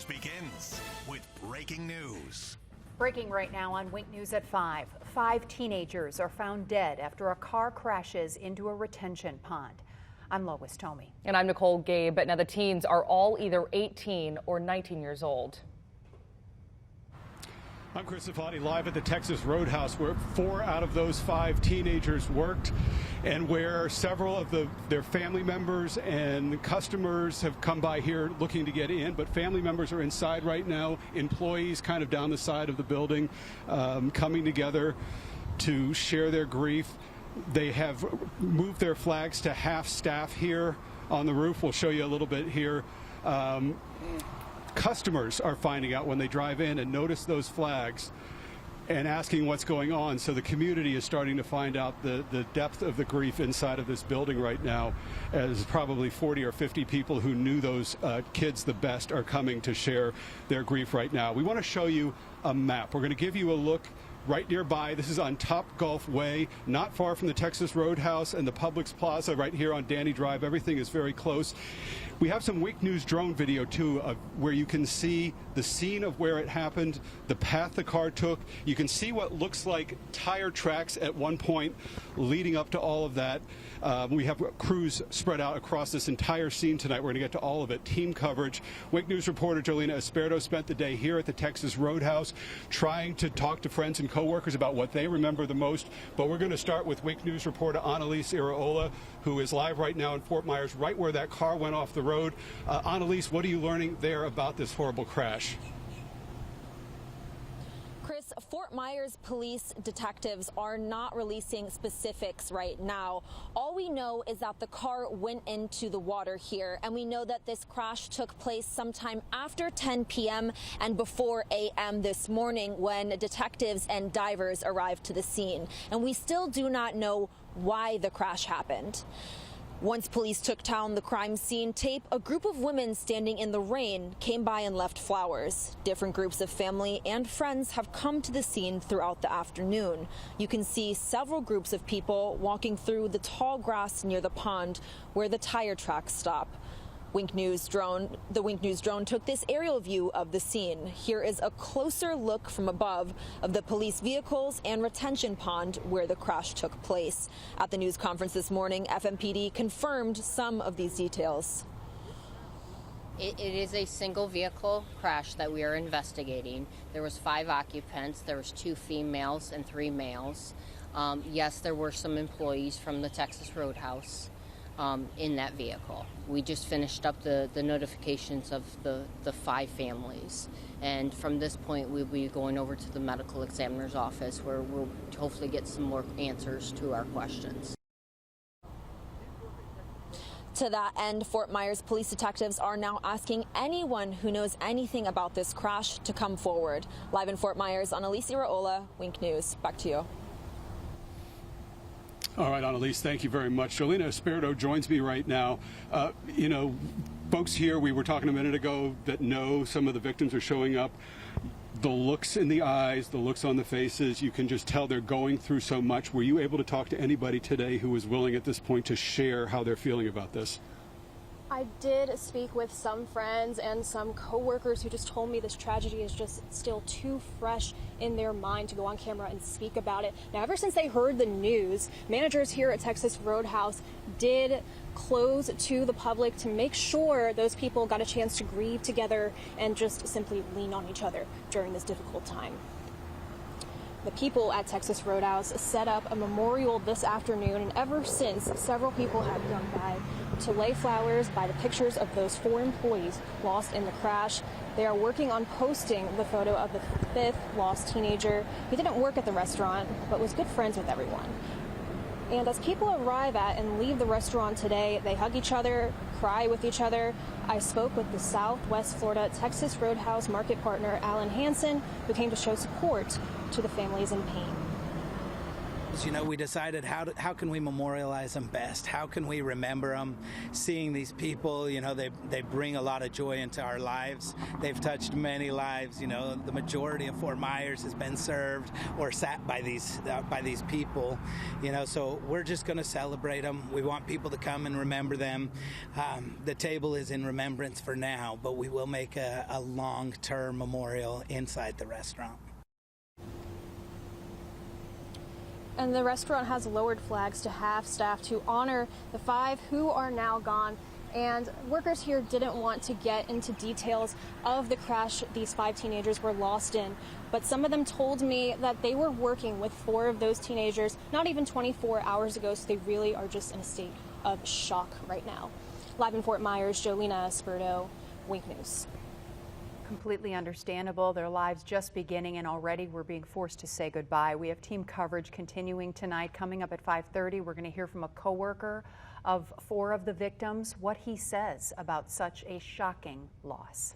News begins with breaking news. Breaking right now on Wink News at 5. 5 teenagers are found dead after a car crashes into a retention pond. I'm Lois Tomey. And I'm Nicole Gabe. Now the teens are all either 18 or 19 years old. I'm Chris Safati, live at the Texas Roadhouse, where 4 out of those 5 teenagers worked, and where several of their family members and customers have come by here looking to get in. But family members are inside right now, employees kind of down the side of the building, coming together to share their grief. They have moved their flags to half staff here on the roof. We'll show you a little bit here. Customers are finding out when they drive in and notice those flags and asking what's going on. So the community is starting to find out the depth of the grief inside of this building right now, as probably 40 or 50 people who knew those kids the best are coming to share their grief right now. We want to show you a map. We're going to give you a look right nearby. This is on Top Gulf Way, not far from the Texas Roadhouse and the Publix Plaza right here on Danny Drive. Everything is very close. We have some Wink News drone video, too, where you can see the scene of where it happened, the path the car took. You can see what looks like tire tracks at one point leading up to all of that. We have crews spread out across this entire scene tonight. We're going to get to all of it. Team coverage. Wink News reporter Jolena Esperto spent the day here at the Texas Roadhouse trying to talk to friends and coworkers about what they remember the most. But we're going to start with Wink News reporter Annalise Iraola, who is live right now in Fort Myers, right where that car went off the road. Annalise, what are you learning there about this horrible crash? Chris, Fort Myers police detectives are not releasing specifics right now. All we know is that the car went into the water here, and we know that this crash took place sometime after 10 p.m. and before a.m. this morning when detectives and divers arrived to the scene. And we still do not know why the crash happened. Once police took down the crime scene tape, a group of women standing in the rain came by and left flowers. Different groups of family and friends have come to the scene throughout the afternoon. You can see several groups of people walking through the tall grass near the pond where the tire tracks stop. The Wink News drone took this aerial view of the scene. Here is a closer look from above of the police vehicles and retention pond where the crash took place. At the news conference this morning, FMPD confirmed some of these details. It is a single vehicle crash that we are investigating. There was 5 occupants. There was 2 females and 3 males. Yes, there were some employees from the Texas Roadhouse in that vehicle. We just finished up the notifications of the 5 families, and from this point we'll be going over to the medical examiner's office where we'll hopefully get some more answers to our questions. To that end, Fort Myers police detectives are now asking anyone who knows anything about this crash to come forward. Live in Fort Myers, Annalise Iraola, Wink News. Back to you. All right, Annalise, thank you very much. Jolena Esperto joins me right now. You know, folks here, we were talking a minute ago, that know some of the victims are showing up. The looks in the eyes, the looks on the faces, you can just tell they're going through so much. Were you able to talk to anybody today who was willing at this point to share how they're feeling about this? I did speak with some friends and some coworkers who just told me this tragedy is just still too fresh in their mind to go on camera and speak about it. Now, ever since they heard the news, managers here at Texas Roadhouse did close to the public to make sure those people got a chance to grieve together and just simply lean on each other during this difficult time. The people at Texas Roadhouse set up a memorial this afternoon, and ever since, several people have come by to lay flowers by the pictures of those 4 employees lost in the crash. They are working on posting the photo of the 5th lost teenager. He didn't work at the restaurant, but was good friends with everyone. And as people arrive at and leave the restaurant today, they hug each other, cry with each other. I spoke with the Southwest Florida Texas Roadhouse market partner, Alan Hansen, who came to show support to the families in pain. We decided how can we memorialize them best? How can we remember them? Seeing these people, they bring a lot of joy into our lives. They've touched many lives. The majority of Fort Myers has been served or sat by these people. So we're just going to celebrate them. We want people to come and remember them. The table is in remembrance for now, but we will make a long-term memorial inside the restaurant. And the restaurant has lowered flags to half staff to honor the 5 who are now gone. And workers here didn't want to get into details of the crash these 5 teenagers were lost in. But some of them told me that they were working with 4 of those teenagers not even 24 hours ago, so they really are just in a state of shock right now. Live in Fort Myers, Jolena Esperto, Wink News. Completely understandable. Their lives just beginning, and already we're being forced to say goodbye. We have team coverage continuing tonight. Coming up at 5:30, we're going to hear from a coworker of 4 of the victims, what he says about such a shocking loss.